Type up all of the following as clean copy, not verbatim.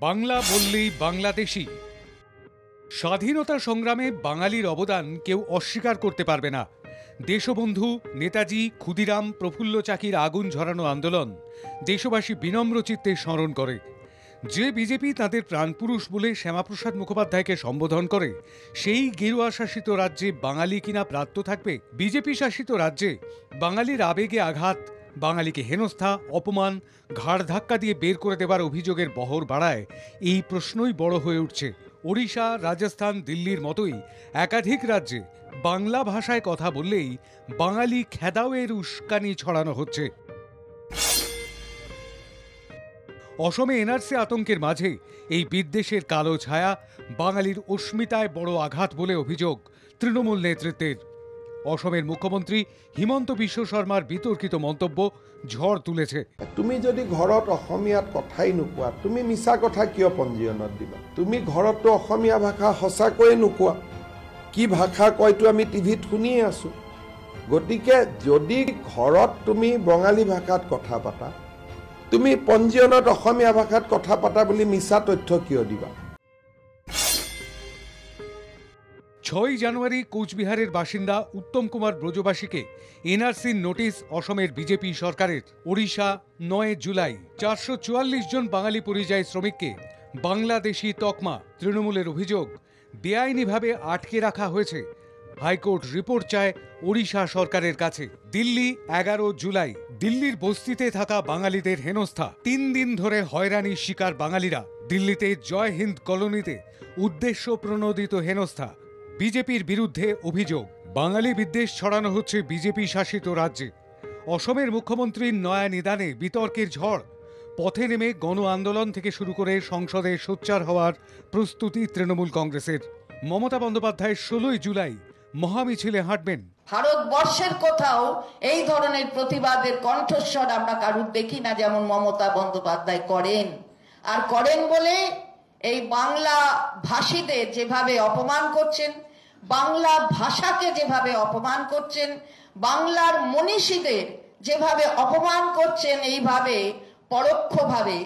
বাংলা বললেই বাংলাদেশি। স্বাধীনতা সংগ্রামে বাঙালির অবদান কেউ অস্বীকার করতে পারবে না। দেশবন্ধু নেতাজি ক্ষুদিরাম প্রফুল্ল চাকির আগুন ঝরানো আন্দোলন দেশবাসী বিনম্র চিত্তে স্মরণ করে। যে বিজেপি তাদের প্রাণপুরুষ বলে শ্যামাপ্রসাদ মুখোপাধ্যায়কে সম্বোধন করে, সেই গেরুয়া শাসিত রাজ্যে বাঙালি কিনা প্রাত্য থাকবে? বিজেপি শাসিত রাজ্যে বাঙালির আবেগে আঘাত, বাঙালিকে হেনস্থা, অপমান, ঘাড় ধাক্কা দিয়ে বের করে দেবার অভিযোগের বহর বাড়ায় এই প্রশ্নই বড় হয়ে উঠছে। ওড়িশা, রাজস্থান, দিল্লির মতোই একাধিক রাজ্যে বাংলা ভাষায় কথা বললেই বাঙালি খেদাওয়ের উস্কানি ছড়ানো হচ্ছে। অসমে এনআরসি আতঙ্কের মাঝে এই বিদ্বেষের কালো ছায়া বাঙালির অস্মিতায় বড় আঘাত বলে অভিযোগ তৃণমূল নেতৃত্বের। অসমের মুখ্যমন্ত্রী হিমন্ত বিশ্ব শর্মার বিতর্কিত মন্তব্য ঝড় তুলেছে। তুমি যদি ঘৰত অসমীয়াত কথাই নোকোৱা, তুমি মিছা কথা কিয় পঞ্জীয়নত দিবা? তুমি ঘৰতো অসমীয়া ভাষা সঁচাকৈয়ে নোকোৱা, কি ভাষা কয়তো আমি টিভিত শুনিয়ে আছো। গতিকে যদি ঘৰত তুমি বঙালী ভাষাত কথা পাতা, তুমি পঞ্জীয়নত অসমীয়া ভাষাত কথা পাতা বুলি মিছা তথ্য কিয় দিবা? 6 জানুয়ারি কোচবিহারের বাসিন্দা উত্তম কুমার ব্রজবাসীকে এনআরসির নোটিশ অসমের বিজেপি সরকারের। ওড়িশা 9 জুলাই 444 জন বাঙালি পরিযায়ী শ্রমিককে বাংলাদেশি তকমা। তৃণমূলের অভিযোগ, বেআইনিভাবে আটকে রাখা হয়েছে। হাইকোর্ট রিপোর্ট চায় ওড়িশা সরকারের কাছে। দিল্লি 11 জুলাই, দিল্লির বস্তিতে থাকা বাঙালিদের হেনস্থা। 3 দিন ধরে হয়রানির শিকার বাঙালিরা। দিল্লিতে জয় হিন্দ কলোনিতে উদ্দেশ্য প্রণোদিত হেনস্থা। বিজেপির বিরুদ্ধে অভিযোগ, বাঙালি বিদ্বেষ ছড়ানো হচ্ছে বিজেপি শাসিত রাজ্যে। অসমের মুখ্যমন্ত্রীর নয়া নিদানে বিতর্কের ঝড়। পথে নেমে গণ আন্দোলন থেকে শুরু করে সংসদে সোচ্চার হওয়ার প্রস্তুতি তৃণমূল কংগ্রেসের। মমতা বন্দ্যোপাধ্যায় 16 জুলাই মহামিছিলে হাঁটবেন। ভারতবর্ষের কোথাও এই ধরনের প্রতিবাদের কণ্ঠস্বর আমরা কারুর দেখি না, যেমন মমতা বন্দ্যোপাধ্যায় করেন। আর করেন বলে এই বাংলা ভাষীদের যেভাবে অপমান করছেন, বাংলা ভাষাকে যেভাবে অপমান করছেন, বাংলার মনীষীদের যেভাবে অপমান করছেন, এইভাবে পরোক্ষভাবে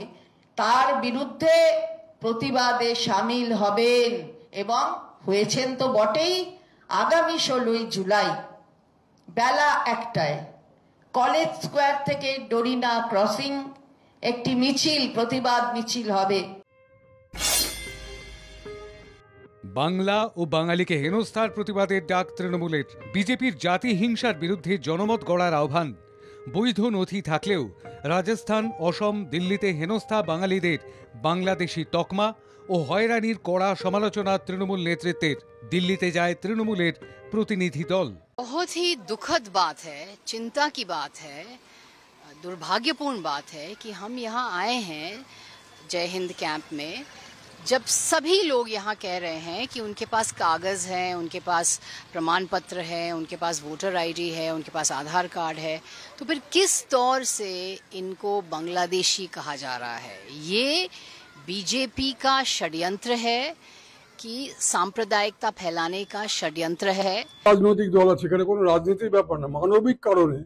তার বিরুদ্ধে প্রতিবাদে সামিল হবেন এবং হয়েছেন তো বটেই। আগামী 16 জুলাই বেলা 1টায় কলেজ স্কোয়ার থেকে ডোরিনা ক্রসিং একটি মিছিল, প্রতিবাদ মিছিল হবে। বাংলা ও বাঙালিকে হেনস্থার প্রতিবাদের ডাক তৃণমূলের। বিজেপির জাতি হিংসার বিরুদ্ধে জনমত গড়ার আহ্বান। বৈধ নথি থাকলেও রাজস্থান, অসম, দিল্লিতে হেনস্থা বাঙালিদের বাংলাদেশি তকমা ও হয়রানির কড়া সমালোচনা তৃণমূল নেতৃত্বের। দিল্লিতে যায় তৃণমূলের প্রতিনিধি দল। बहुत ही दुखद बात है, चिंता की बात है, दुर्भाग्यपूर्ण बात है कि हम यहाँ आए हैं जय हिंद कैंप में, जब सभी लोग यहाँ कह रहे हैं कि उनके पास कागज़ हैं, उनके पास प्रमाण पत्र है, उनके पास वोटर आईडी है, उनके पास आधार कार्ड है, तो फिर किस तौर से इनको बांग्लादेशी कहा जा रहा है? ये बीजेपी का षड्यंत्र है कि सांप्रदायिकता फैलाने का षड्यंत्र है। রাজনৈতিক দল আছে, এখানে কোনো রাজনীতির ব্যাপার না, মানবিক কারণে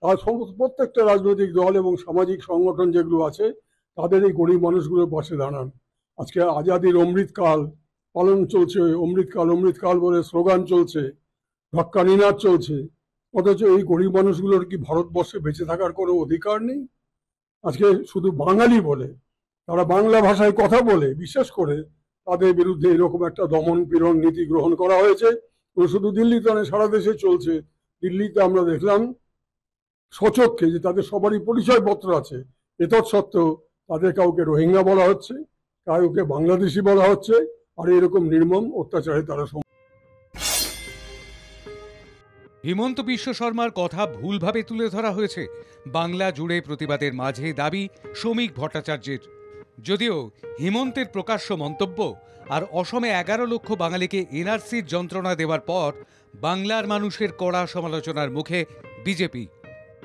আর প্রত্যেকটা রাজনৈতিক দল এবং সামাজিক সংগঠন যেগুলো আছে তাদের এই গরিব মানুষগুলোর পাশে দাঁড়ান। আজকে আজাদির অমৃতকাল পালন চলছে, অমৃতকাল অমৃতকাল বলে স্লোগান চলছে, ঢক্কানিনাদ চলছে, অথচ এই গরিব মানুষগুলোর কি ভারতবর্ষে বেঁচে থাকার কোনো অধিকার নেই? আজকে শুধু বাঙালি বলে, তারা বাংলা ভাষায় কথা বলে, বিশেষ করে তাদের বিরুদ্ধে এরকম একটা দমন পীড়ন নীতি গ্রহণ করা হয়েছে। শুধু দিল্লিতে নয়, সারা দেশে চলছে। দিল্লিতে আমরা দেখলাম সচক্ষে যে তাদের সবারই পরিচয়পত্র আছে, এতৎসত্ত্বেও তাদের কাউকে রোহিঙ্গা বলা হচ্ছে, কাউকে বাংলাদেশি বলা হচ্ছে, আর এরকম নির্মম অত্যাচারে তারা। হিমন্ত বিশ্ব শর্মার কথা ভুলভাবে তুলে ধরা হয়েছে। বাংলা জুড়ে প্রতিবাদের মাঝে দাবি শ্রমিক ভট্টাচার্যের। যদিও হিমন্তের প্রকাশ্য মন্তব্য আর অসমে 11 লক্ষ বাঙালিকে এনআরসির যন্ত্রণা দেওয়ার পর বাংলার মানুষের কড়া সমালোচনার মুখে বিজেপি।